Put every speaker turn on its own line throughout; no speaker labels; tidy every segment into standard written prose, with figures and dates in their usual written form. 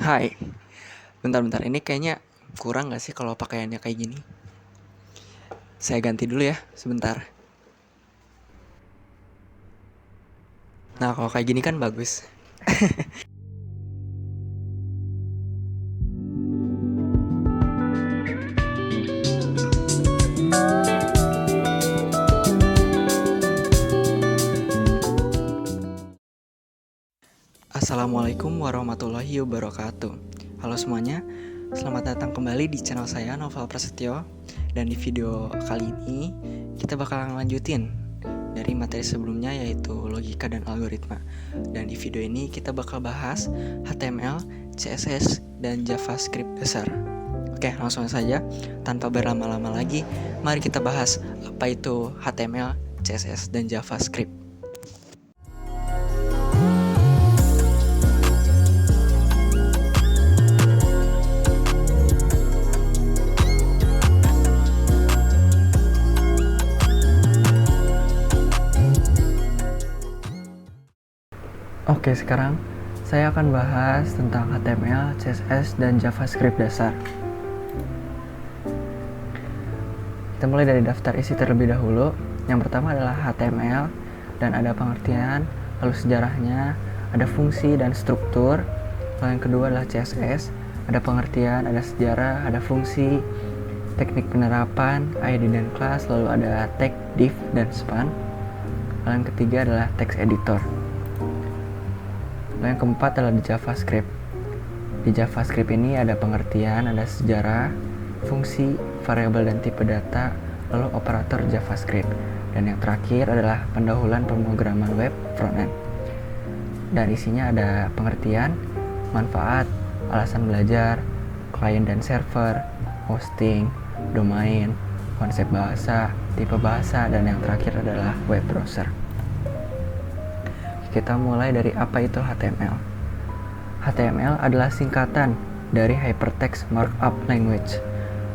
Hai, bentar-bentar ini kayaknya kurang gak sih kalau pakaiannya kayak gini? Saya ganti dulu ya, sebentar. Nah, kalau kayak gini kan bagus. Assalamualaikum warahmatullahi wabarakatuh. Halo semuanya, selamat datang kembali di channel saya Novel Prasetyo. Dan di video kali ini kita bakal lanjutin dari materi sebelumnya, yaitu logika dan algoritma. Dan di video ini kita bakal bahas HTML, CSS, dan JavaScript dasar. Oke, langsung saja tanpa berlama-lama lagi, mari kita bahas apa itu HTML, CSS, dan JavaScript. Oke, sekarang saya akan bahas tentang HTML, CSS, dan JavaScript dasar. Kita mulai dari daftar isi terlebih dahulu. Yang pertama adalah HTML, dan ada pengertian, lalu sejarahnya, ada fungsi dan struktur. Lalu yang kedua adalah CSS, ada pengertian, ada sejarah, ada fungsi, teknik penerapan, ID dan kelas, lalu ada tag, div, dan span. Lalu yang ketiga adalah text editor. Lalu yang keempat adalah di JavaScript. Di JavaScript ini ada pengertian, ada sejarah, fungsi, variabel dan tipe data, lalu operator JavaScript. Dan yang terakhir adalah pendahuluan pemrograman web frontend. Dan isinya ada pengertian, manfaat, alasan belajar, klien dan server, hosting, domain, konsep bahasa, tipe bahasa, dan yang terakhir adalah web browser. Kita mulai dari apa itu HTML. HTML adalah singkatan dari Hypertext Markup Language.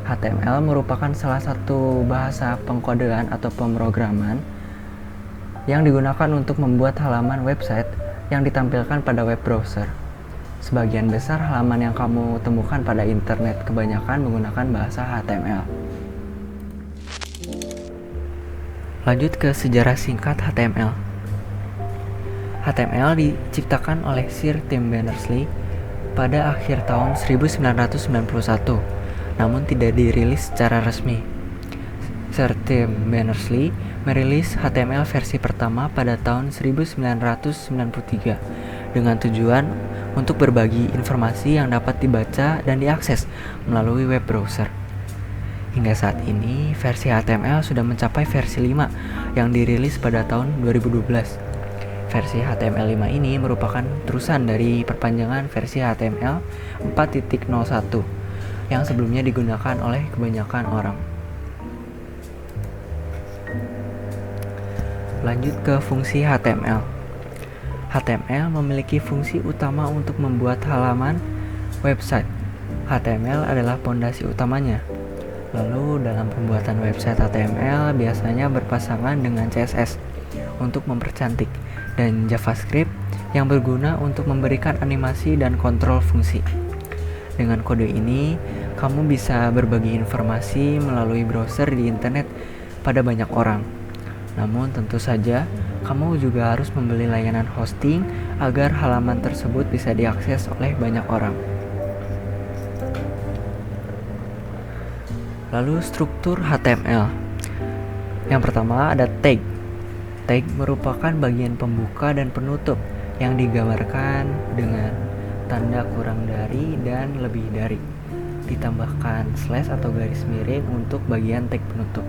HTML merupakan salah satu bahasa pengkodean atau pemrograman yang digunakan untuk membuat halaman website yang ditampilkan pada web browser. Sebagian besar halaman yang kamu temukan pada internet kebanyakan menggunakan bahasa HTML. Lanjut ke sejarah singkat HTML. HTML diciptakan oleh Sir Tim Berners-Lee pada akhir tahun 1991, namun tidak dirilis secara resmi. Sir Tim Berners-Lee merilis HTML versi pertama pada tahun 1993 dengan tujuan untuk berbagi informasi yang dapat dibaca dan diakses melalui web browser. Hingga saat ini, versi HTML sudah mencapai versi 5 yang dirilis pada tahun 2012. Versi HTML5 ini merupakan terusan dari perpanjangan versi HTML 4.01 yang sebelumnya digunakan oleh kebanyakan orang. Lanjut ke fungsi HTML. HTML memiliki fungsi utama untuk membuat halaman website. HTML adalah pondasi utamanya. Lalu dalam pembuatan website HTML biasanya berpasangan dengan CSS untuk mempercantik, dan JavaScript yang berguna untuk memberikan animasi dan kontrol fungsi. Dengan kode ini, kamu bisa berbagi informasi melalui browser di internet pada banyak orang. Namun tentu saja, kamu juga harus membeli layanan hosting agar halaman tersebut bisa diakses oleh banyak orang. Lalu struktur HTML. Yang pertama ada tag. Tag merupakan bagian pembuka dan penutup yang digambarkan dengan tanda kurang dari dan lebih dari. Ditambahkan slash atau garis miring untuk bagian tag penutup.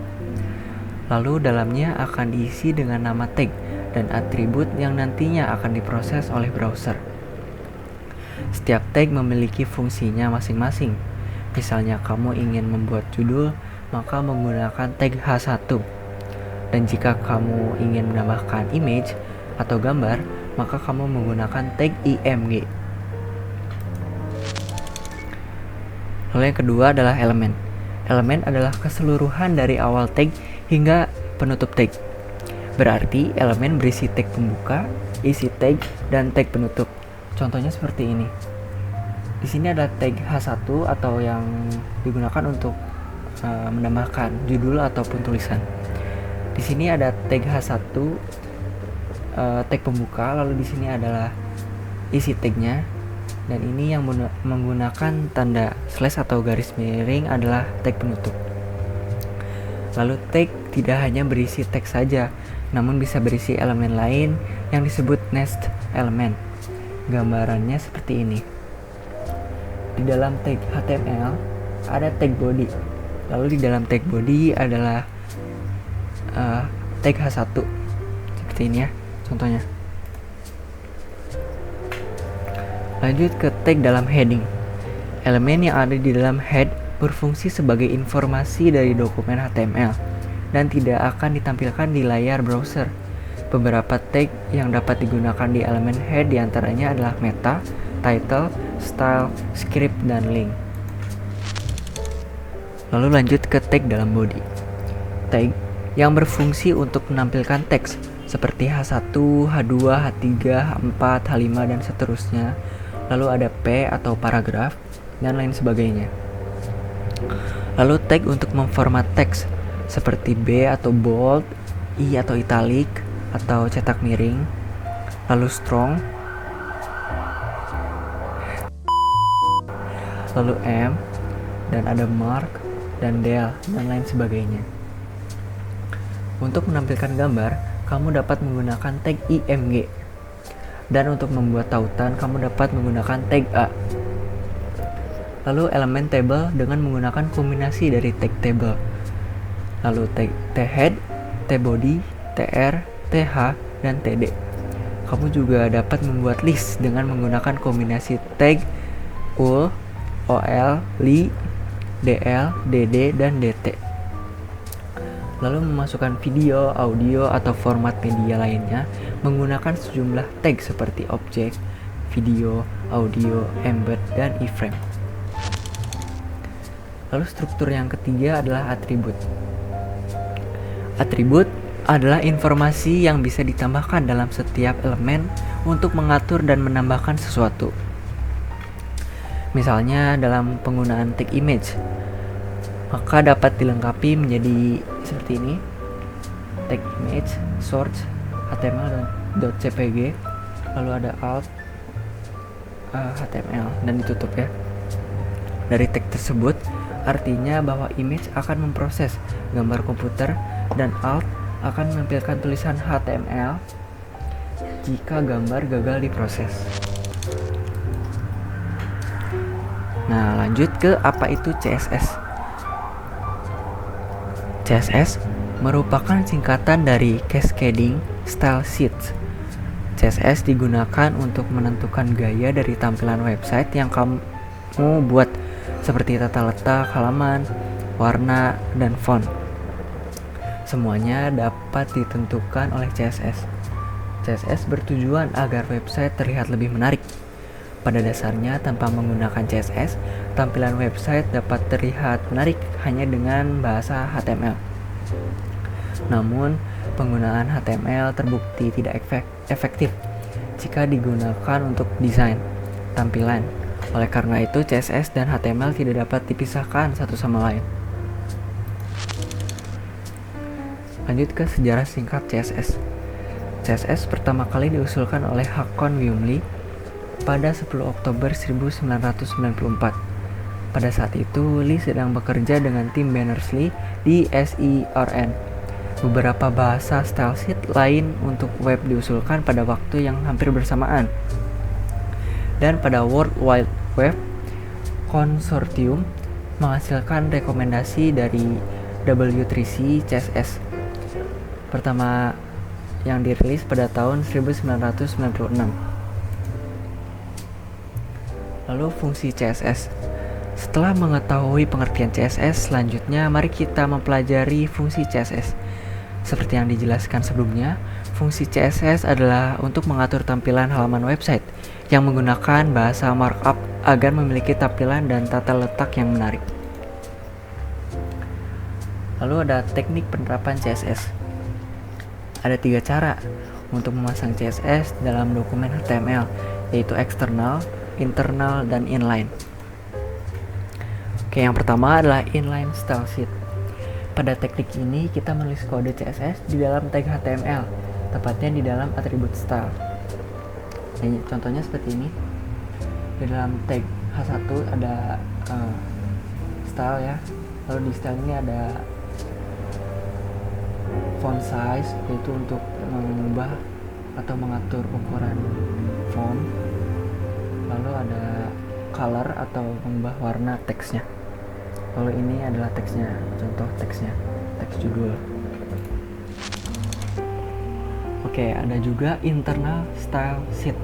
Lalu dalamnya akan diisi dengan nama tag dan atribut yang nantinya akan diproses oleh browser. Setiap tag memiliki fungsinya masing-masing. Misalnya kamu ingin membuat judul, maka menggunakan tag H1. Dan jika kamu ingin menambahkan image atau gambar, maka kamu menggunakan tag img. Lalu yang kedua adalah elemen. Elemen adalah keseluruhan dari awal tag hingga penutup tag. Berarti elemen berisi tag pembuka, isi tag, dan tag penutup. Contohnya seperti ini. Di sini ada tag H1 atau yang digunakan untuk menambahkan judul ataupun tulisan. Di sini ada tag H1, tag pembuka, lalu di sini adalah isi tagnya, dan ini yang menggunakan tanda slash atau garis miring adalah tag penutup. Lalu tag tidak hanya berisi teks saja, namun bisa berisi elemen lain yang disebut nest element. Gambarannya seperti ini. Di dalam tag HTML ada tag body, lalu di dalam tag body adalah tag H1 seperti ini ya contohnya. Lanjut ke tag dalam heading. Elemen yang ada di dalam head berfungsi sebagai informasi dari dokumen HTML dan tidak akan ditampilkan di layar browser. Beberapa tag yang dapat digunakan di elemen head diantaranya adalah meta, title, style, script, dan link. Lalu lanjut ke tag dalam body. Tag yang berfungsi untuk menampilkan teks seperti H1, H2, H3, H4, H5, dan seterusnya. Lalu ada P atau paragraf dan lain sebagainya. Lalu tag untuk memformat teks seperti B atau bold, I atau italic atau cetak miring. Lalu strong, lalu M, dan ada mark dan del dan lain sebagainya. Untuk menampilkan gambar, kamu dapat menggunakan tag img, dan untuk membuat tautan kamu dapat menggunakan tag a. Lalu elemen table dengan menggunakan kombinasi dari tag table. Lalu tag thead, tbody, tr, th, dan td. Kamu juga dapat membuat list dengan menggunakan kombinasi tag ul, ol, li, dl, dd, dan dt. Lalu memasukkan video, audio, atau format media lainnya menggunakan sejumlah tag seperti objek, video, audio, embed, dan iframe. Lalu struktur yang ketiga adalah atribut. Atribut adalah informasi yang bisa ditambahkan dalam setiap elemen untuk mengatur dan menambahkan sesuatu. Misalnya dalam penggunaan tag image, maka dapat dilengkapi menjadi seperti ini: tag image, source, html.cpg, lalu ada alt, html, dan ditutup ya. Dari tag tersebut artinya bahwa image akan memproses gambar komputer dan alt akan menampilkan tulisan HTML jika gambar gagal diproses. Nah, lanjut ke apa itu CSS. CSS merupakan singkatan dari Cascading Style Sheets. CSS digunakan untuk menentukan gaya dari tampilan website yang kamu buat, seperti tata letak halaman, warna, dan font. Semuanya dapat ditentukan oleh CSS. CSS bertujuan agar website terlihat lebih menarik. Pada dasarnya, tanpa menggunakan CSS, tampilan website dapat terlihat menarik hanya dengan bahasa HTML. Namun, penggunaan HTML terbukti tidak efektif jika digunakan untuk desain tampilan. Oleh karena itu, CSS dan HTML tidak dapat dipisahkan satu sama lain. Lanjut ke sejarah singkat CSS. CSS pertama kali diusulkan oleh Hakon Wimley pada 10 Oktober 1994. Pada saat itu, Lee sedang bekerja dengan tim Berners-Lee di SERN. Beberapa bahasa style sheet lain untuk web diusulkan pada waktu yang hampir bersamaan. Dan pada World Wide Web Consortium menghasilkan rekomendasi dari W3C CSS pertama yang dirilis pada tahun 1996. Lalu fungsi CSS. Setelah mengetahui pengertian CSS, selanjutnya mari kita mempelajari fungsi CSS. Seperti yang dijelaskan sebelumnya, fungsi CSS adalah untuk mengatur tampilan halaman website yang menggunakan bahasa markup agar memiliki tampilan dan tata letak yang menarik. Lalu ada teknik penerapan CSS. Ada 3 cara untuk memasang CSS dalam dokumen HTML, yaitu eksternal, internal, dan inline. Oke, yang pertama adalah inline style sheet. Pada teknik ini kita menulis kode CSS di dalam tag HTML, tepatnya di dalam atribut style. Nah, contohnya seperti ini. Di dalam tag H1 ada style ya. Lalu di style ini ada font size, yaitu untuk mengubah atau mengatur ukuran font. Lalu ada color atau mengubah warna teksnya. Lalu ini adalah teksnya, contoh teksnya, teks judul. Oke, ada juga internal style sheet.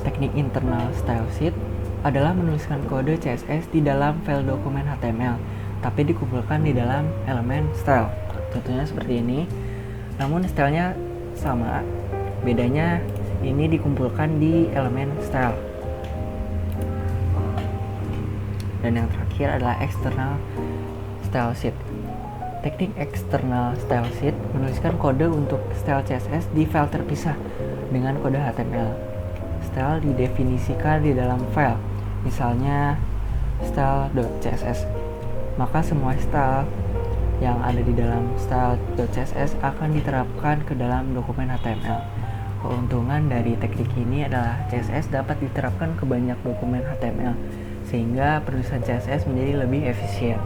Teknik internal style sheet adalah menuliskan kode CSS di dalam file dokumen HTML, tapi dikumpulkan di dalam elemen style. Contohnya seperti ini. Namun stylenya sama, bedanya ini dikumpulkan di elemen style. Dan yang terakhir adalah external style sheet. Teknik external style sheet menuliskan kode untuk style CSS di file terpisah dengan kode HTML. Style didefinisikan di dalam file, misalnya style.css. Maka semua style yang ada di dalam style.css akan diterapkan ke dalam dokumen HTML. Keuntungan dari teknik ini adalah CSS dapat diterapkan ke banyak dokumen HTML, sehingga penulisan CSS menjadi lebih efisien.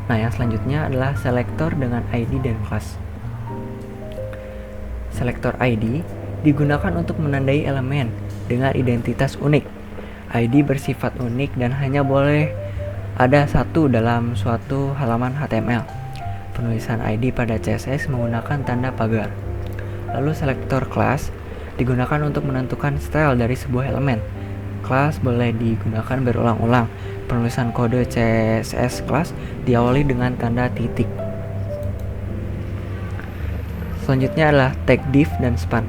Nah, yang selanjutnya adalah selektor dengan ID dan kelas. Selektor ID digunakan untuk menandai elemen dengan identitas unik. ID bersifat unik dan hanya boleh ada satu dalam suatu halaman HTML. Penulisan ID pada CSS menggunakan tanda pagar. Lalu selektor kelas digunakan untuk menentukan style dari sebuah elemen. Kelas boleh digunakan berulang-ulang. Penulisan kode CSS kelas diawali dengan tanda titik. Selanjutnya adalah tag div dan span.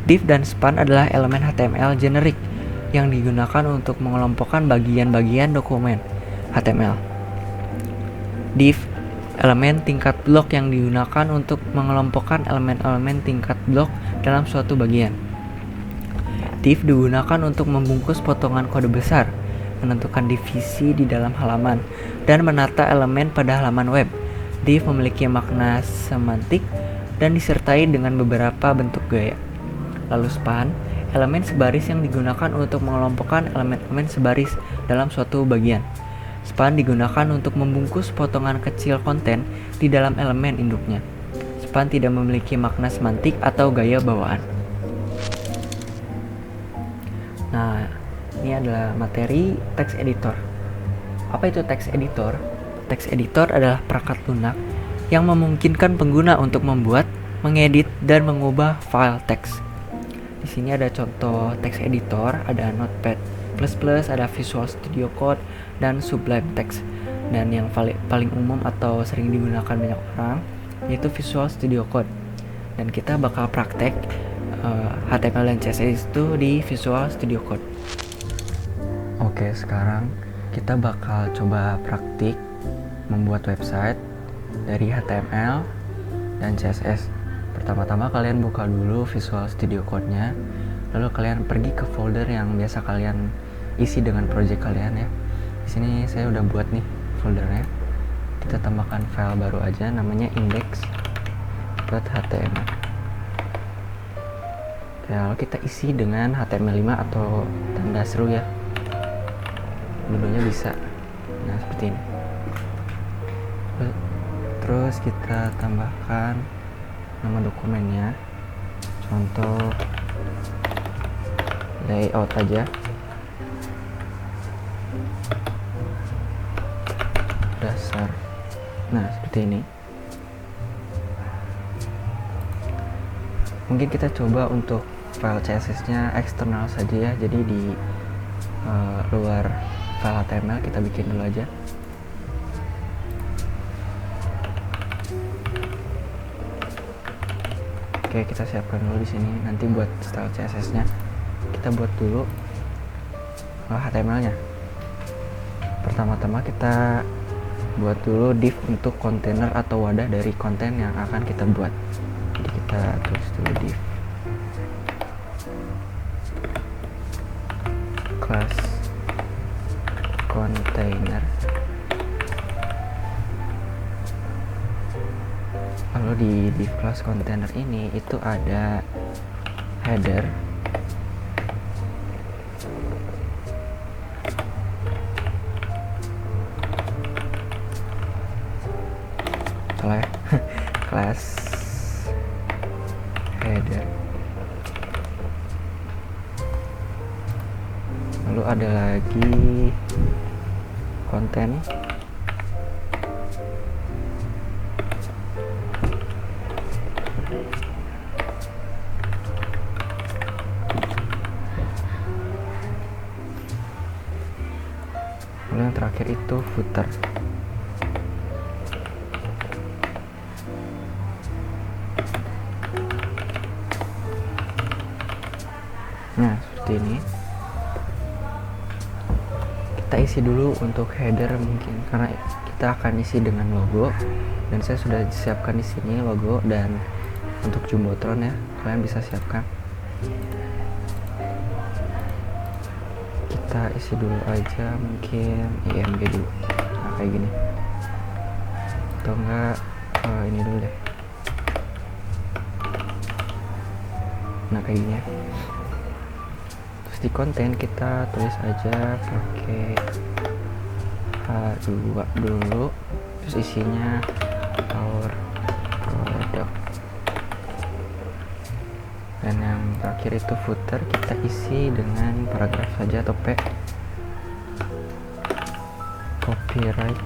Div dan span adalah elemen HTML generik yang digunakan untuk mengelompokkan bagian-bagian dokumen HTML. Div, elemen tingkat blok yang digunakan untuk mengelompokkan elemen-elemen tingkat blok dalam suatu bagian. Div digunakan untuk membungkus potongan kode besar, menentukan divisi di dalam halaman, dan menata elemen pada halaman web. Div memiliki makna semantik dan disertai dengan beberapa bentuk gaya. Lalu span, elemen sebaris yang digunakan untuk mengelompokkan elemen-elemen sebaris dalam suatu bagian. Span digunakan untuk membungkus potongan kecil konten di dalam elemen induknya. Span tidak memiliki makna semantik atau gaya bawaan. Nah, ini adalah materi text editor. Apa itu text editor? Text editor adalah perangkat lunak yang memungkinkan pengguna untuk membuat, mengedit, dan mengubah file teks. Di sini ada contoh text editor, ada Notepad++, ada Visual Studio Code, dan Sublime Text. Dan yang paling umum atau sering digunakan banyak orang yaitu Visual Studio Code. Dan kita bakal praktek HTML dan CSS itu di Visual Studio Code. Oke, sekarang kita bakal coba praktik membuat website dari HTML dan CSS. Pertama-tama kalian buka dulu Visual Studio Code-nya, lalu kalian pergi ke folder yang biasa kalian isi dengan project kalian ya. Di sini saya udah buat nih foldernya. Kita tambahkan file baru aja, namanya index.html. Ya, lalu kita isi dengan HTML5 atau tanda seru ya. Dulunya bisa. Nah, seperti ini. Terus kita tambahkan nama dokumennya. Contoh layout aja. Dasar. Nah, seperti ini. Mungkin kita coba untuk file CSS-nya eksternal saja ya, jadi di luar file HTML kita bikin dulu aja. Oke, kita siapkan dulu di sini. Nanti buat style CSS-nya kita buat dulu HTML-nya. Pertama-tama kita buat dulu div untuk kontainer atau wadah dari konten yang akan kita buat. Jadi kita tulis dulu div. class container. Lalu di class container ini itu ada header, salah ya class header. Lalu ada lagi konten, lalu yang terakhir itu footer. Nah, seperti ini. Kita isi dulu untuk header mungkin, karena kita akan isi dengan logo, dan saya sudah siapkan di sini logo, dan untuk jumbotron ya, kalian bisa siapkan. Kita isi dulu aja mungkin IMG dulu, nah kayak gini, atau enggak ini dulu deh, nah kayak gini ya. Di konten kita tulis aja pakai H2 dulu, terus isinya our product, dan yang terakhir itu footer kita isi dengan paragraf saja atau P, copyright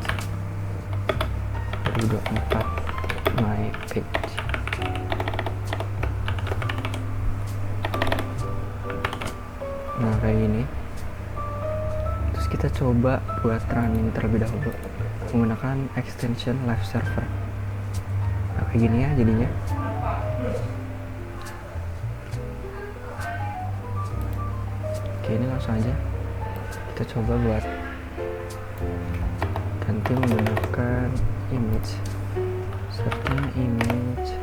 2024 my page. Nah kayak gini. Terus kita coba buat running terlebih dahulu menggunakan extension live server. Nah kayak gini ya jadinya. Oke, ini langsung aja kita coba buat ganti menggunakan image, searchnya image,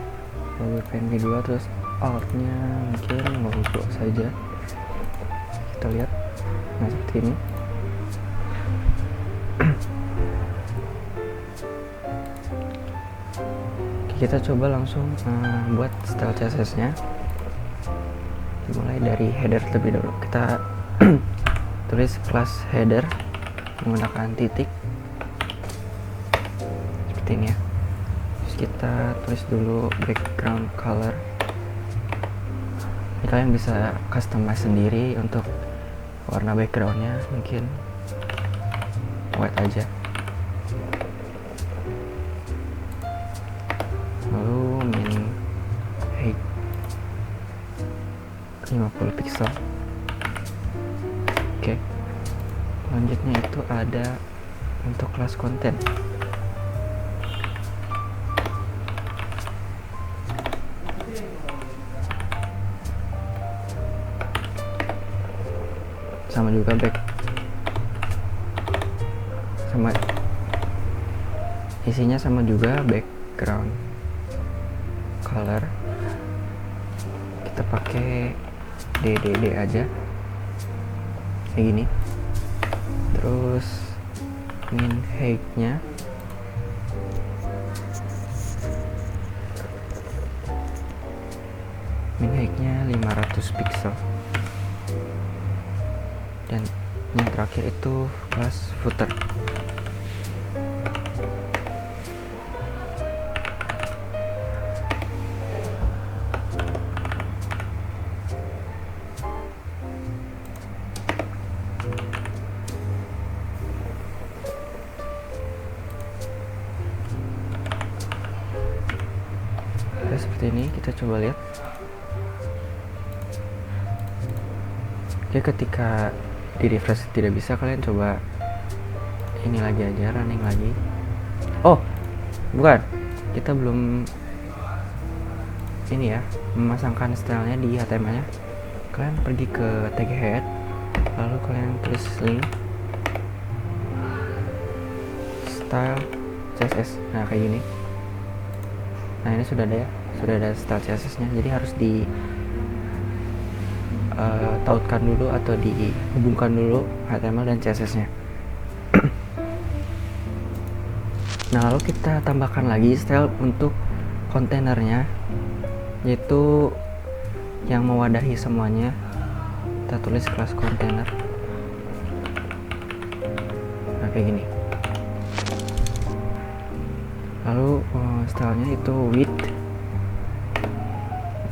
lalu PNG 2, terus altnya mungkin logo saja. Kita lihat, nah seperti ini. Kita coba langsung buat style CSS nya. Dimulai dari header terlebih dahulu. Kita tulis class header menggunakan titik seperti ini ya. Terus kita tulis dulu background color. Ini kalian bisa customize sendiri untuk warna backgroundnya, mungkin white aja. Lalu min height 50 pixel. Oke, selanjutnya itu ada untuk kelas konten. Sama juga sama isinya sama juga background color. Kita pakai DDD aja kayak gini. Terus min height nya min height nya 500 pixel. Dan yang terakhir itu kelas footer. Oke, seperti ini kita coba lihat. Oke, ketika di refresh tidak bisa, kalian coba ini lagi aja, running lagi. Oh bukan, kita belum ini ya, memasangkan stylenya di HTML nya. Kalian pergi ke tag head, lalu kalian tulis link style CSS. Nah kayak gini. Nah ini sudah ada ya, sudah ada style CSS nya. Jadi harus di tautkan dulu atau dihubungkan dulu HTML dan CSS nya. Nah, lalu kita tambahkan lagi style untuk kontainernya, yaitu yang mewadahi semuanya. Kita tulis kelas kontainer. Nah, kayak gini. Lalu stylenya itu width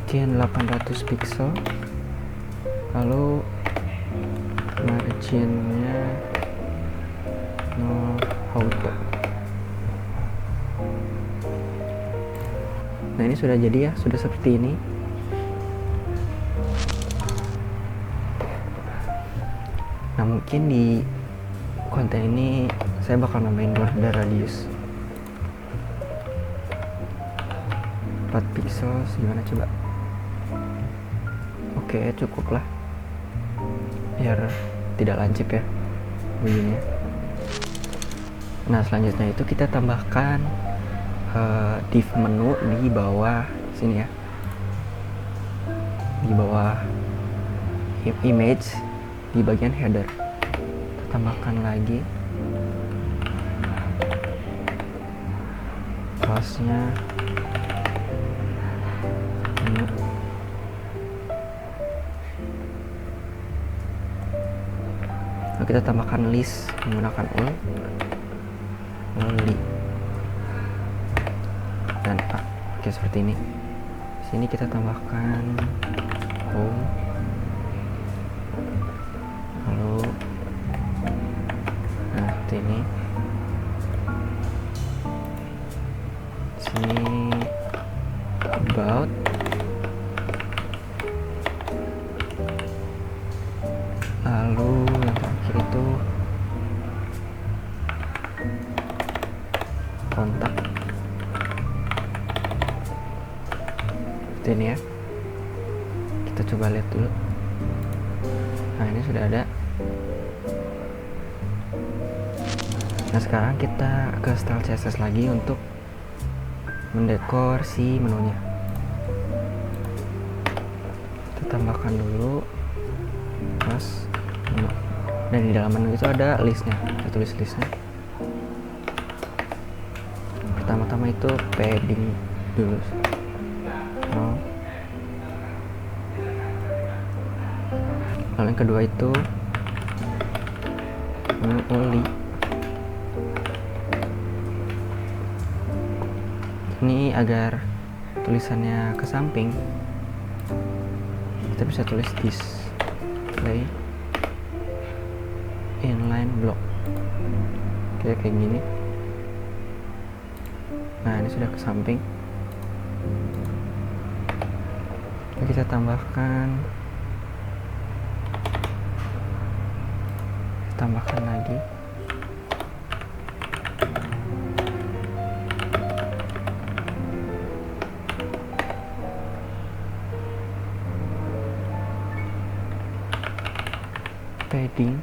mungkin 800 pixel, lalu marginnya no auto. Nah, ini sudah jadi ya, sudah seperti ini. Nah, mungkin di konten ini saya bakal nambahin border radius 4 pixel, gimana coba. Oke, cukup lah biar tidak lancip ya bunyinya. Nah, selanjutnya itu kita tambahkan div menu di bawah sini ya, di bawah image di bagian header. Kita tambahkan lagi kelasnya menu. Lalu kita tambahkan list menggunakan ul, lalu dan A. Oke, seperti ini. Sini kita tambahkan home, lalu nah seperti ini. Sini about, lalu yang terakhir itu kontak. Seperti ini ya. Kita coba lihat dulu. Nah, ini sudah ada. Nah, sekarang kita ke style CSS lagi untuk mendekor si menunya. Kita tambahkan dulu plus menu. Dan di dalam menu itu ada listnya. Kita tulis listnya. Pertama-tama itu padding dulu. Lalu yang kedua itu menu only. Ini agar tulisannya ke samping, kita bisa tulis display inline block kayak gini. Nah, ini sudah ke samping. Kita tambahkan lagi padding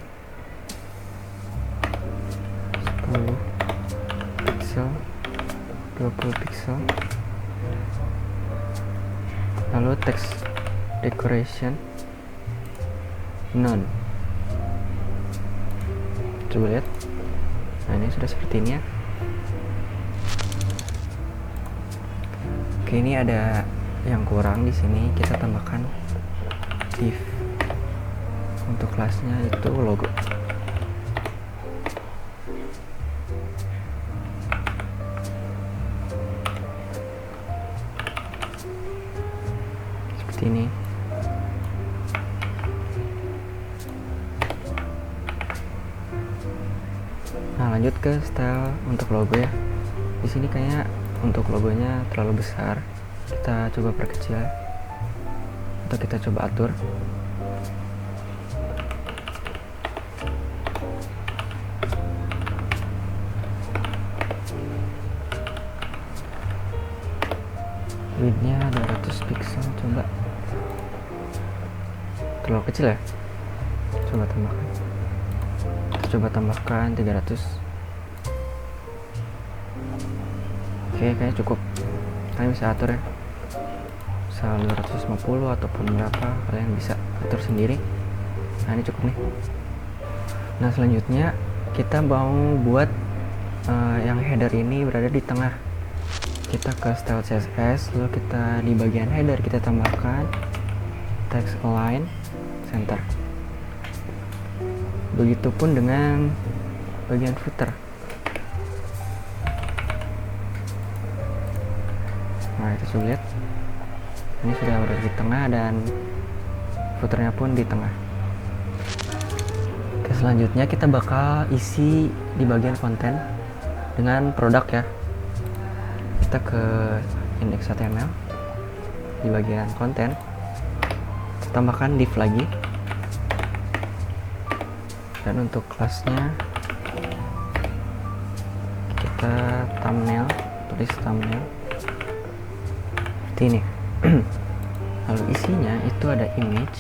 10 pixel, 20 pixel, lalu text decoration none. Coba lihat. Nah, ini sudah seperti ini ya. Oke, ini ada yang kurang di sini. Kita tambahkan div untuk kelasnya itu logo. Seperti ini. Nah, lanjut ke style untuk logo ya. Di sini kayaknya untuk logonya terlalu besar. Kita coba perkecil atau kita coba atur. Widthnya 200 pixel, coba. Terlalu kecil ya. Coba tambahkan. Coba tambahkan 300. Oke, kayaknya cukup. Kalian bisa atur ya, bisa 250 ataupun berapa kalian bisa. atur sendiri. Nah ini cukup nih. Nah selanjutnya kita mau buat yang header ini berada di tengah. Kita ke style CSS, lalu kita di bagian header kita tambahkan text align center. Begitupun dengan bagian footer. Nah itu sudah lihat, ini sudah berada di tengah dan footernya pun di tengah. Oke, selanjutnya kita bakal isi di bagian konten dengan produk ya. Kita ke index.html, di bagian konten kita tambahkan div lagi, dan untuk kelasnya kita thumbnail, tulis thumbnail seperti ini. Lalu isinya itu ada image,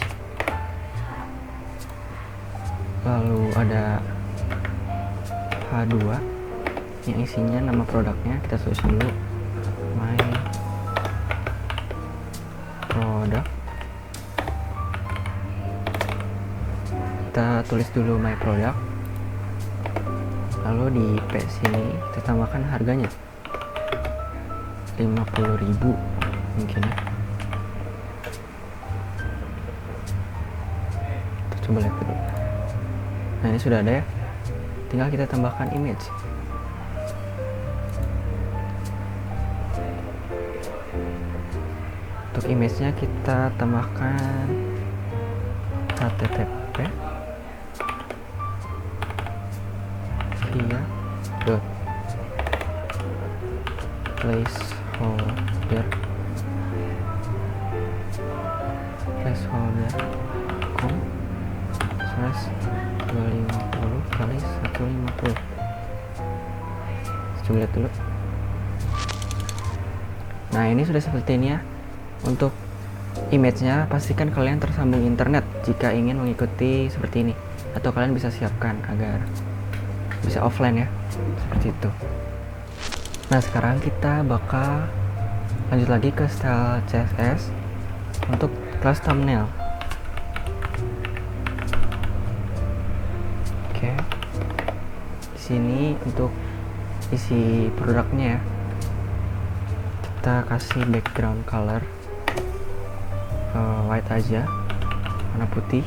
lalu ada H2 yang isinya nama produknya. Kita tulis dulu my product, kita tulis dulu my product, lalu di sini kita tambahkan harganya 50.000 mungkin ya. Kita coba lihat dulu. Nah ini sudah ada ya, tinggal kita tambahkan image. Untuk image-nya kita tambahkan http via dot placeholder.com /250 kali 150. Coba lihat dulu. Nah ini sudah seperti ini ya. Untuk image-nya pastikan kalian tersambung internet jika ingin mengikuti seperti ini, atau kalian bisa siapkan agar bisa offline ya, seperti itu. Nah sekarang kita bakal lanjut lagi ke style CSS untuk kelas thumbnail. Oke, di sini untuk isi produknya ya, kita kasih background color white aja, warna putih.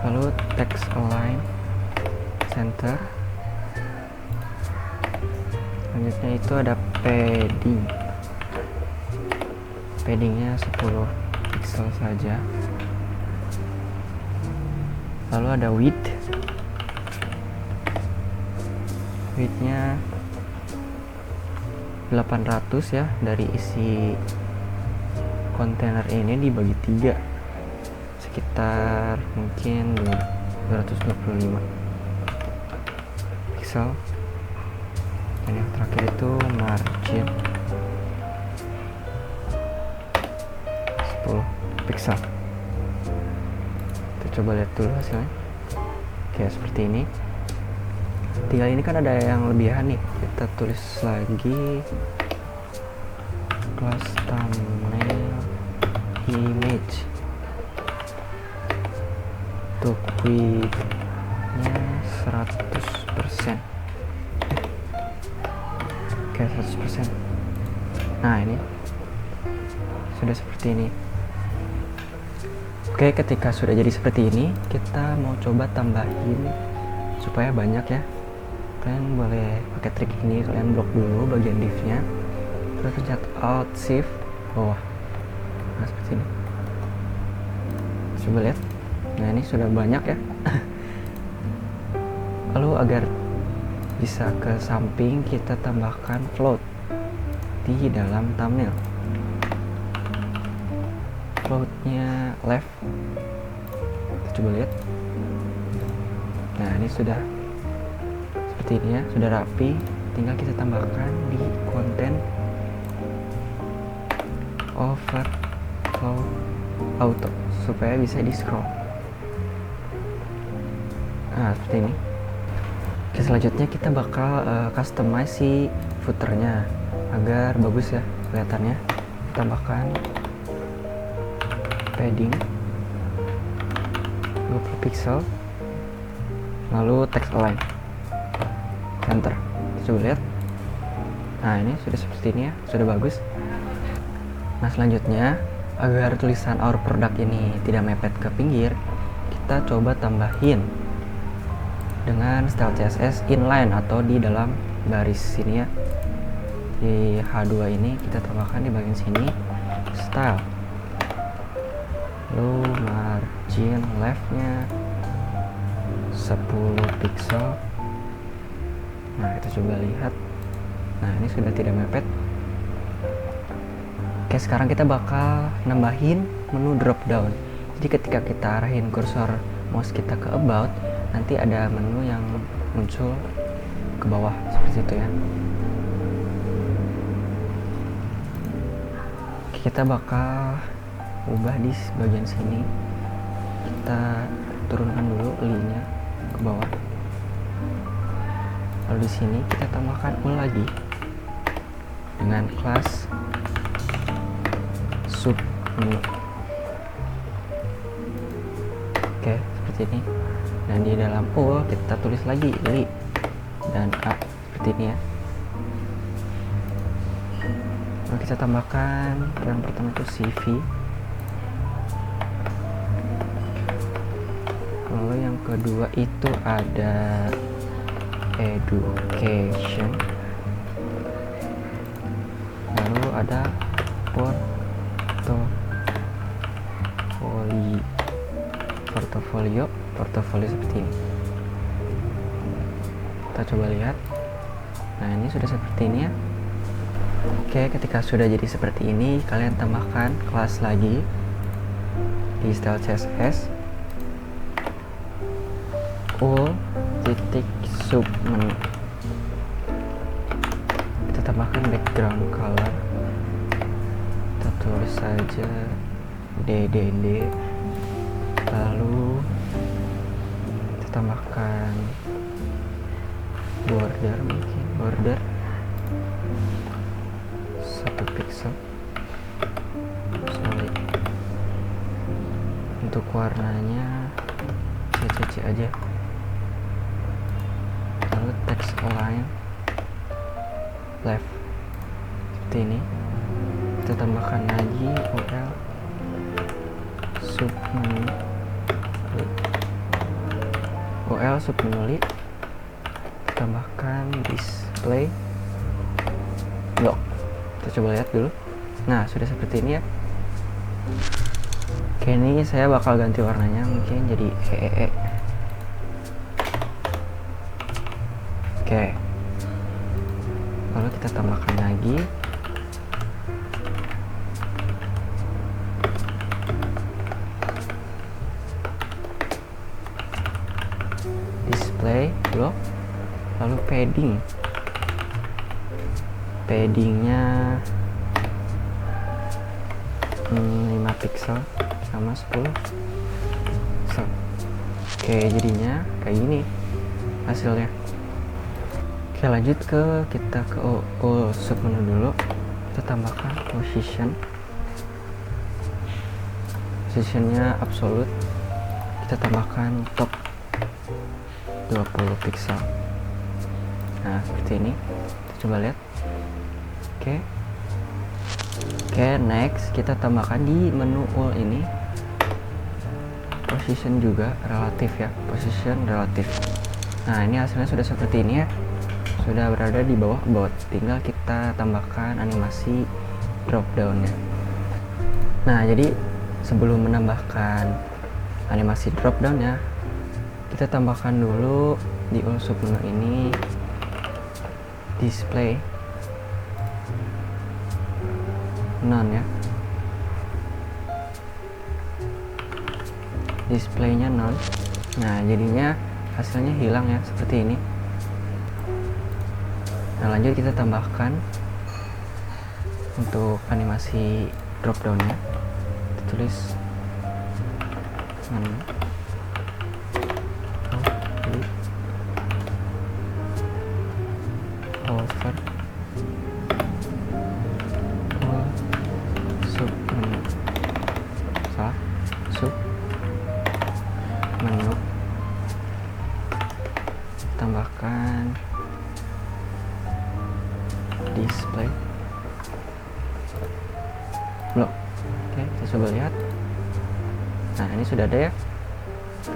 Lalu text align center. Selanjutnya itu ada padding. Paddingnya 10 pixel saja. Lalu ada width. Widthnya 800 ya, dari isi kontainer ini dibagi 3 sekitar mungkin 225 pixel. Dan yang terakhir itu margin 10 pixel. Kita coba lihat dulu hasilnya. Oke, seperti ini. Tinggal ini kan ada yang lebihan nih, kita tulis lagi class thumbnail image. Untuk width-nya 100%. Oke, 100%. Nah ini sudah seperti ini. Oke, ketika sudah jadi seperti ini, kita mau coba tambahin supaya banyak ya. Kalian boleh pakai trik ini, kalian blok dulu bagian div-nya, terus pencet Alt Shift bawah. Nah seperti ini. Coba lihat. Nah ini sudah banyak ya. Lalu agar bisa ke samping, kita tambahkan float di dalam thumbnail. Floatnya left. Kita coba lihat. Nah ini sudah seperti ini ya, sudah rapi. Tinggal kita tambahkan di konten overflow auto supaya bisa di scroll. Nah seperti ini. Oke, selanjutnya kita bakal customize si footernya agar bagus ya kelihatannya. Tambahkan padding 20 pixel, lalu text align, enter. Coba lihat. Nah, ini sudah seperti ini ya, sudah bagus. Nah, selanjutnya agar tulisan our product ini tidak mepet ke pinggir, kita coba tambahin dengan style CSS inline atau di dalam baris sini ya. Di H2 ini kita tambahkan di bagian sini style, lalu margin leftnya 10 pixel. Nah, kita coba lihat. Nah, ini sudah tidak mepet. Oke, sekarang kita bakal nambahin menu drop down. Jadi ketika kita arahin kursor mouse kita ke about, nanti ada menu yang muncul ke bawah seperti itu ya. Oke, kita bakal ubah di bagian sini. Kita turunkan dulu li-nya ke bawah. Lalu di sini kita tambahkan ul lagi dengan kelas sub menu. Oke, seperti ini. Dan di dalam ul kita tulis lagi li dan a seperti ini ya. Lalu kita tambahkan yang pertama itu CV, lalu yang kedua itu ada education, lalu ada portofolio seperti ini. Kita coba lihat. Nah, ini sudah seperti ini ya. Oke, ketika sudah jadi seperti ini, kalian tambahkan kelas lagi di style CSS ul titik sub menu. Kita tambahkan background color, kita tulis saja DDD, lalu kita tambahkan border, mungkin border 1 pixel solid. Untuk warnanya CC aja, lalu text align left seperti ini. Kita tambahkan lagi UL sub menu kita tambahkan display block. Kita coba lihat dulu. Nah, sudah seperti ini ya. Oke, ini saya bakal ganti warnanya, mungkin jadi EEE. Oke, lalu kita tambahkan lagi display block, lalu paddingnya 5 pixel sama 10 pixel. Oke, jadinya kayak gini hasilnya. Oke, lanjut kita ke sub menu dulu. Kita tambahkan positionnya absolute. Kita tambahkan top 20 pixel. Nah, seperti ini. Kita coba lihat. Oke, next kita tambahkan di menu ul ini position juga relatif ya, position relatif. Nah, ini hasilnya sudah seperti ini ya, sudah berada di bawah about. Tinggal kita tambahkan animasi drop down-nya. Nah, jadi sebelum menambahkan animasi drop down-nya, kita tambahkan dulu di ul sub menu ini display none ya, displaynya none. Nah, jadinya hasilnya hilang ya, seperti ini. Nah, lanjut kita tambahkan untuk animasi drop down nya, kita tulis over sub menu. Salah. Oke, kita coba lihat. Nah, ini sudah ada ya.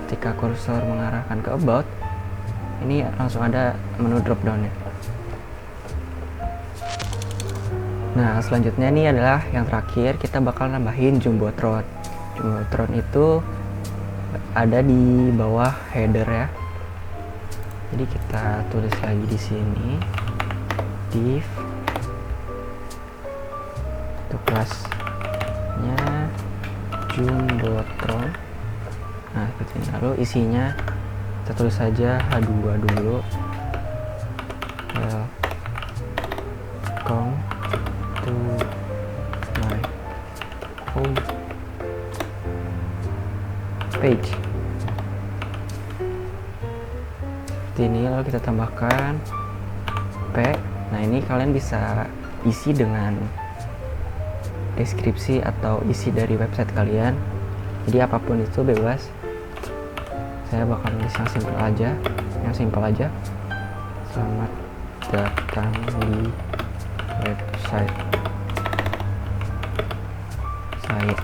Ketika kursor mengarahkan ke about, ini langsung ada menu drop down ya. Nah, selanjutnya ini adalah yang terakhir, kita bakal nambahin Jumbotron. Jumbotron itu ada di bawah header ya. Jadi kita tulis lagi di sini div untuk kelasnya Jumbotron. Nah, seperti ini. Lalu isinya kita tulis saja H2 dulu. Welcome to my home page. Seperti ini. Lalu kita tambahkan P. Nah, ini kalian bisa isi dengan deskripsi atau isi dari website kalian. Jadi apapun itu bebas. Saya bakal nulis yang simpel aja. Selamat datang di website saya.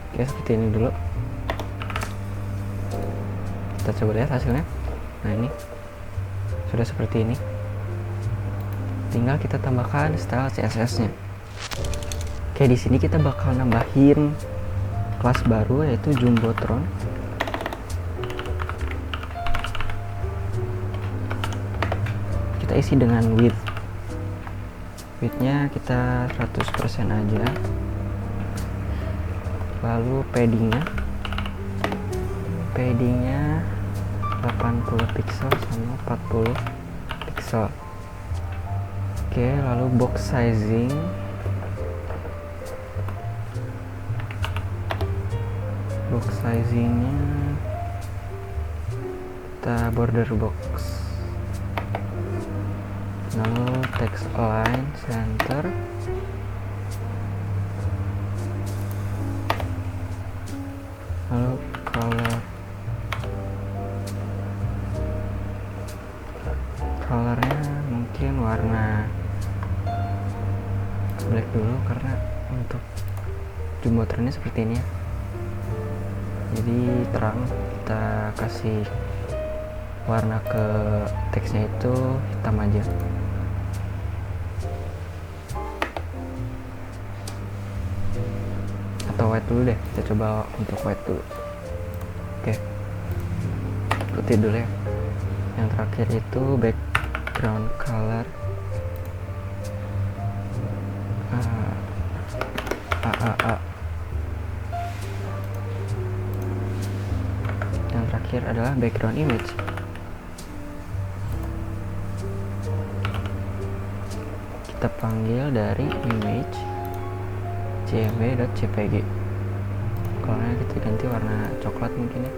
Oke, seperti ini dulu. Kita coba lihat hasilnya. Nah, ini sudah seperti ini. Tinggal kita tambahkan style CSS-nya. Oke, di sini kita bakal nambahin kelas baru yaitu Jumbotron. Kita isi dengan width. Width-nya kita 100% aja. Lalu paddingnya 80 pixel sama 40 pixel. Oke, lalu box sizingnya kita border box. Lalu text align center. Lalu colornya mungkin warna black dulu, karena untuk Jumbotronnya seperti ini ya, jadi terang. Kita kasih warna ke teksnya itu hitam aja. Atau white dulu deh, kita coba untuk white dulu. Oke, ikuti dulu ya. Yang terakhir itu background color yang terakhir adalah background image. Kita panggil dari image jmw.jpg. Colornya kita ganti warna coklat mungkin ya.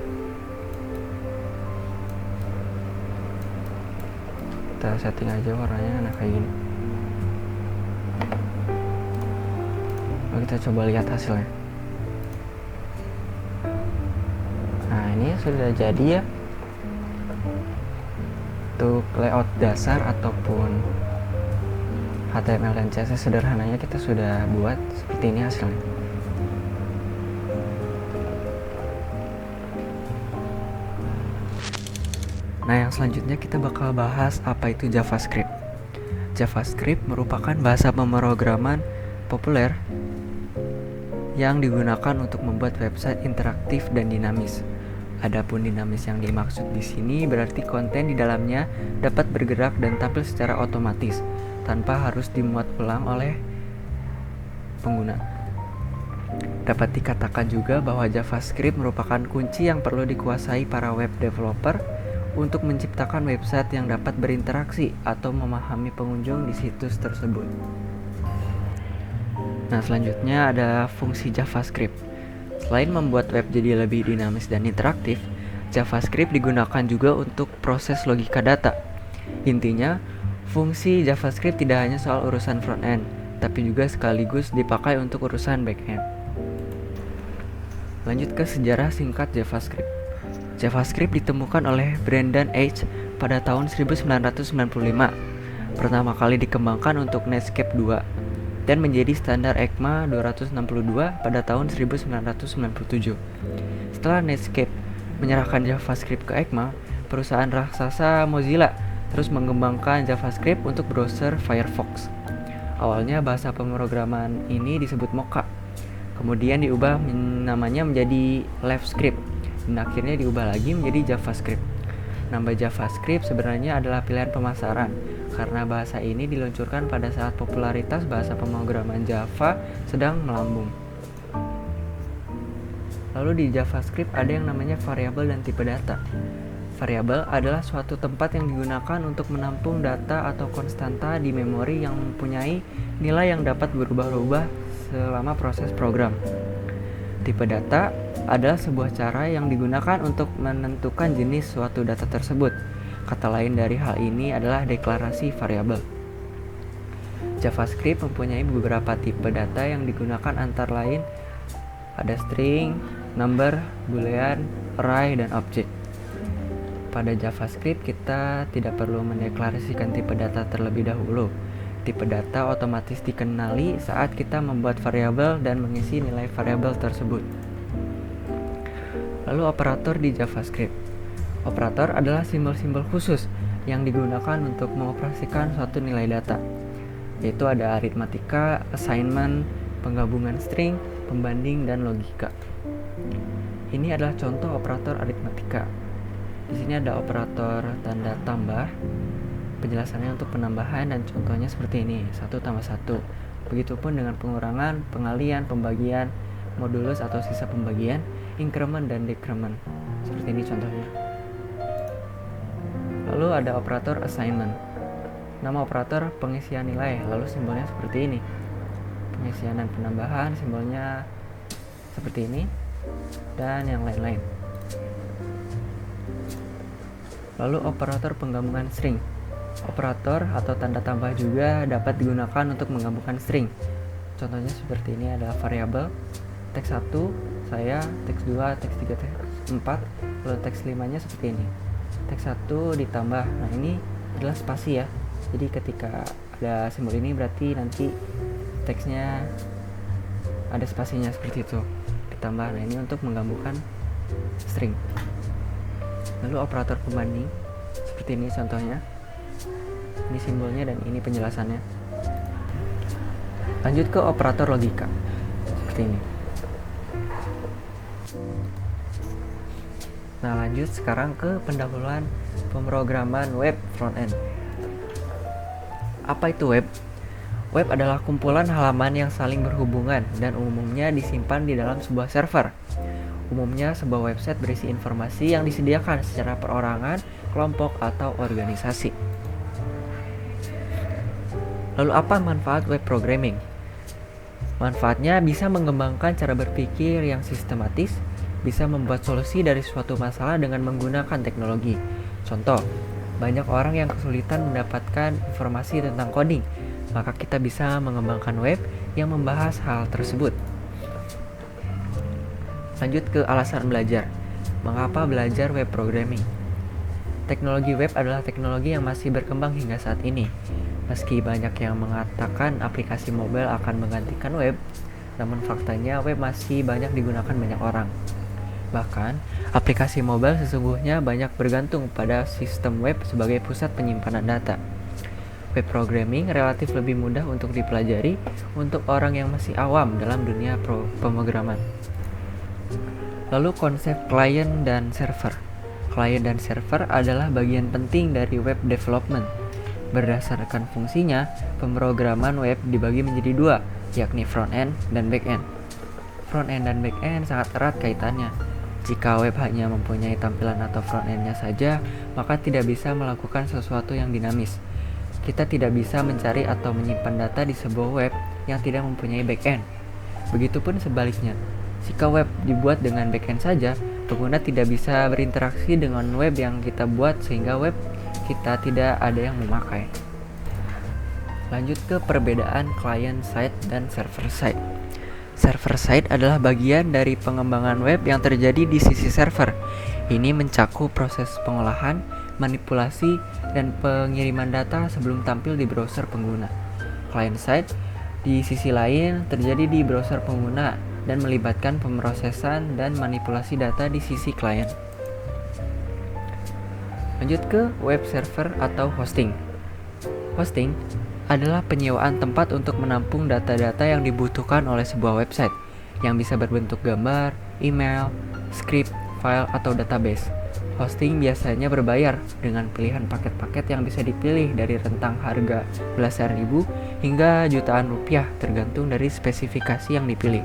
Kita setting aja warnanya kayak gini. Lalu kita coba lihat hasilnya. Nah, ini sudah jadi ya. Untuk layout dasar ataupun HTML dan CSS sederhananya kita sudah buat. Seperti ini hasilnya. Nah, yang selanjutnya kita bakal bahas apa itu JavaScript. JavaScript merupakan bahasa pemrograman populer yang digunakan untuk membuat website interaktif dan dinamis. Adapun dinamis yang dimaksud di sini berarti konten di dalamnya dapat bergerak dan tampil secara otomatis tanpa harus dimuat ulang oleh pengguna. Dapat dikatakan juga bahwa JavaScript merupakan kunci yang perlu dikuasai para web developer untuk menciptakan website yang dapat berinteraksi atau memahami pengunjung di situs tersebut. Nah, selanjutnya ada fungsi JavaScript. Selain membuat web jadi lebih dinamis dan interaktif, JavaScript digunakan juga untuk proses logika data. Intinya, fungsi JavaScript tidak hanya soal urusan front-end, tapi juga sekaligus dipakai untuk urusan back-end. Lanjut ke sejarah singkat JavaScript. JavaScript ditemukan oleh Brendan Eich pada tahun 1995. Pertama kali dikembangkan untuk Netscape 2. dan menjadi standar ECMA 262 pada tahun 1997. Setelah Netscape menyerahkan JavaScript ke ECMA, perusahaan raksasa Mozilla terus mengembangkan JavaScript untuk browser Firefox. Awalnya bahasa pemrograman ini disebut Mocha, kemudian diubah namanya menjadi LiveScript, dan akhirnya diubah lagi menjadi JavaScript. Nama JavaScript sebenarnya adalah pilihan pemasaran, karena bahasa ini diluncurkan pada saat popularitas bahasa pemrograman Java sedang melambung. Lalu di JavaScript ada yang namanya variabel dan tipe data. Variabel adalah suatu tempat yang digunakan untuk menampung data atau konstanta di memori yang mempunyai nilai yang dapat berubah-ubah selama proses program. Tipe data adalah sebuah cara yang digunakan untuk menentukan jenis suatu data tersebut. Kata lain dari hal ini adalah deklarasi variabel. JavaScript mempunyai beberapa tipe data yang digunakan antara lain ada string, number, boolean, array, dan object. Pada JavaScript kita tidak perlu mendeklarasikan tipe data terlebih dahulu. Tipe data otomatis dikenali saat kita membuat variabel dan mengisi nilai variabel tersebut. Lalu operator di JavaScript. Operator adalah simbol-simbol khusus yang digunakan untuk mengoperasikan suatu nilai data, yaitu ada aritmatika, assignment, penggabungan string, pembanding, dan logika. Ini adalah contoh operator aritmatika. Di sini ada operator tanda tambah. Penjelasannya untuk penambahan dan contohnya seperti ini, 1 tambah 1. Begitupun dengan pengurangan, pengalian, pembagian, modulus atau sisa pembagian, increment dan decrement. Seperti ini contohnya. Lalu ada operator assignment. Nama operator pengisian nilai, lalu simbolnya seperti ini. Pengisian dan penambahan simbolnya seperti ini, dan yang lain-lain. Lalu operator penggabungan string. Operator atau tanda tambah juga dapat digunakan untuk menggabungkan string. Contohnya seperti ini, adalah variabel teks 1 saya, teks 2, teks 3, teks 4, lalu teks 5-nya seperti ini. Teks 1 ditambah. Nah, ini adalah spasi ya. Jadi ketika ada simbol ini berarti nanti teksnya ada spasinya seperti itu. Ditambah. Nah, ini untuk menggabungkan string. Lalu operator pembanding seperti ini contohnya. Ini simbolnya dan ini penjelasannya. Lanjut ke operator logika seperti ini. Nah, lanjut sekarang ke pendahuluan pemrograman web front-end. Apa itu web? Web adalah kumpulan halaman yang saling berhubungan dan umumnya disimpan di dalam sebuah server. Umumnya sebuah website berisi informasi yang disediakan secara perorangan, kelompok, atau organisasi. Lalu apa manfaat web programming? Manfaatnya bisa mengembangkan cara berpikir yang sistematis, bisa membuat solusi dari suatu masalah dengan menggunakan teknologi. Contoh, banyak orang yang kesulitan mendapatkan informasi tentang coding, maka kita bisa mengembangkan web yang membahas hal tersebut. Lanjut ke alasan belajar. Mengapa belajar web programming? Teknologi web adalah teknologi yang masih berkembang hingga saat ini. Meski banyak yang mengatakan aplikasi mobile akan menggantikan web, namun faktanya web masih banyak digunakan banyak orang. Bahkan, aplikasi mobile sesungguhnya banyak bergantung pada sistem web sebagai pusat penyimpanan data. Web programming relatif lebih mudah untuk dipelajari untuk orang yang masih awam dalam dunia pemrograman. Lalu konsep client dan server. Client dan server adalah bagian penting dari web development. Berdasarkan fungsinya, pemrograman web dibagi menjadi dua, yakni front-end dan back-end. Front-end dan back-end sangat erat kaitannya. Jika web hanya mempunyai tampilan atau front-end-nya saja, maka tidak bisa melakukan sesuatu yang dinamis. Kita tidak bisa mencari atau menyimpan data di sebuah web yang tidak mempunyai back-end. Begitupun sebaliknya. Jika web dibuat dengan back-end saja, pengguna tidak bisa berinteraksi dengan web yang kita buat sehingga web kita tidak ada yang memakai. Lanjut ke perbedaan client side dan server side. Server side adalah bagian dari pengembangan web yang terjadi di sisi server. Ini mencakup proses pengolahan, manipulasi, dan pengiriman data sebelum tampil di browser pengguna. Client side Di sisi lain, terjadi di browser pengguna dan melibatkan pemrosesan dan manipulasi data di sisi klien. Lanjut ke web server atau hosting. Hosting adalah penyewaan tempat untuk menampung data-data yang dibutuhkan oleh sebuah website yang bisa berbentuk gambar, email, script, file, atau database. Hosting biasanya berbayar dengan pilihan paket-paket yang bisa dipilih dari rentang harga belasan ribu hingga jutaan rupiah tergantung dari spesifikasi yang dipilih.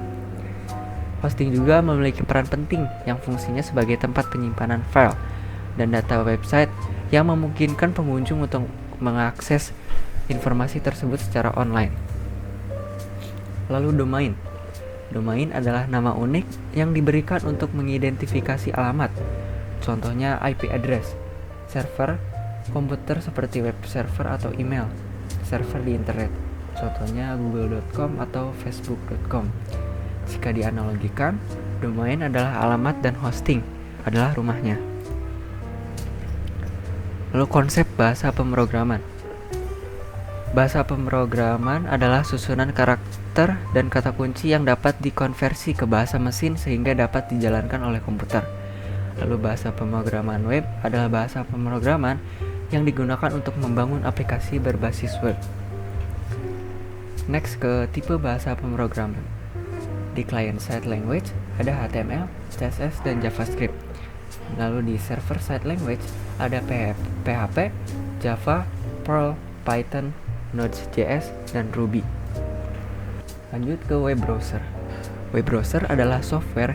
Hosting juga memiliki peran penting yang fungsinya sebagai tempat penyimpanan file dan data website yang memungkinkan pengunjung untuk mengakses informasi tersebut secara online. Lalu domain. Domain adalah nama unik yang diberikan untuk mengidentifikasi alamat. Contohnya IP address, server komputer seperti web server atau email, server di internet. Contohnya google.com atau facebook.com. Jika dianalogikan, domain adalah alamat dan hosting adalah rumahnya. Lalu konsep bahasa pemrograman. Bahasa pemrograman adalah susunan karakter dan kata kunci yang dapat dikonversi ke bahasa mesin sehingga dapat dijalankan oleh komputer. Lalu bahasa pemrograman web adalah bahasa pemrograman yang digunakan untuk membangun aplikasi berbasis web. Next ke tipe bahasa pemrograman. Di client-side language ada HTML, CSS, dan JavaScript. Lalu di server-side language ada PHP, Java, Perl, Python, Node.js, dan Ruby. Lanjut ke web browser. Web browser adalah software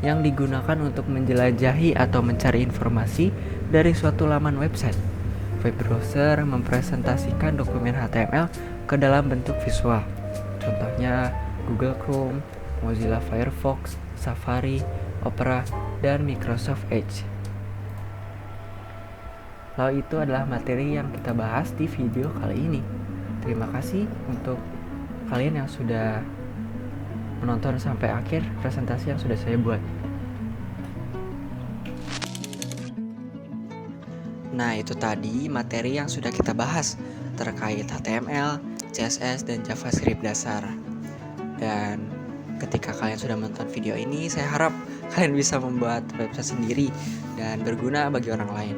yang digunakan untuk menjelajahi atau mencari informasi dari suatu laman website. Web browser mempresentasikan dokumen HTML ke dalam bentuk visual. Contohnya Google Chrome, Mozilla Firefox, Safari, Opera, dan Microsoft Edge. Lalu itu adalah materi yang kita bahas di video kali ini. Terima kasih untuk kalian yang sudah menonton sampai akhir presentasi yang sudah saya buat. Nah, itu tadi materi yang sudah kita bahas terkait HTML, CSS, dan JavaScript dasar. Dan ketika kalian sudah menonton video ini, saya harap kalian bisa membuat website sendiri dan berguna bagi orang lain.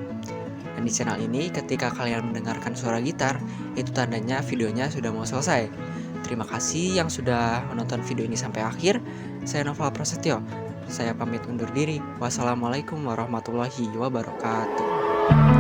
Dan di channel ini, ketika kalian mendengarkan suara gitar, itu tandanya videonya sudah mau selesai. Terima kasih yang sudah menonton video ini sampai akhir. Saya Noval Prasetyo. Saya pamit undur diri. Wassalamualaikum warahmatullahi wabarakatuh.